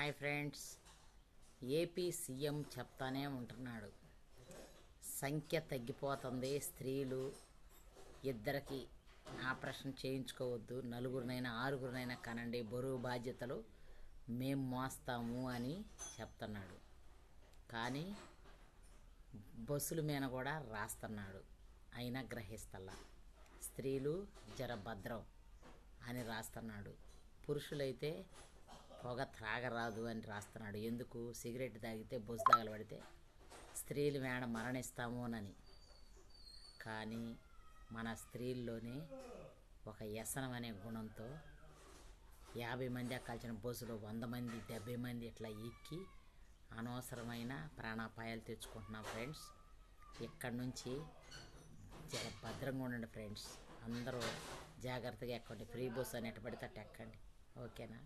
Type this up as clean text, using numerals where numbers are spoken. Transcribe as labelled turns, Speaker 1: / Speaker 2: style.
Speaker 1: Hi friends, AP CM చెప్తానే ఉంటున్నాడు. సంఖ్య తగ్గిపోతుంది, స్త్రీలు ఇద్దరికి ఆపరేషన్ చేయించుకోవద్దు, నలుగురినైనా ఆరుగురినైనా కనండి, బరువు బాధ్యతలు మేము మోస్తాము అని చెప్తున్నాడు. కానీ బస్సుల మీద కూడా రాస్తున్నాడు. అయినా గ్రహిస్తల్లా. స్త్రీలు జర భద్రం అని రాస్తున్నాడు. పురుషులైతే పొగ త్రాగరాదు అని రాస్తున్నాడు. ఎందుకు? సిగరెట్ తాగితే బొస్సు తగలబడితే స్త్రీలు మేడ మరణిస్తామోనని. కానీ మన స్త్రీల్లోనే ఒక వ్యసనం అనే గుణంతో 50 మంది కలిసిన బస్సులో 100 మంది 70 మంది ఇట్లా ఎక్కి అనవసరమైన ప్రాణాపాయాలు తెచ్చుకుంటున్నాం ఫ్రెండ్స్. ఇక్కడి నుంచి జర భద్రంగా ఉండండి ఫ్రెండ్స్. అందరూ జాగ్రత్తగా ఎక్కండి. ఫ్రీ బస్సు అని ఎట్ట పడితే అట్ట ఎక్కండి. ఓకేనా?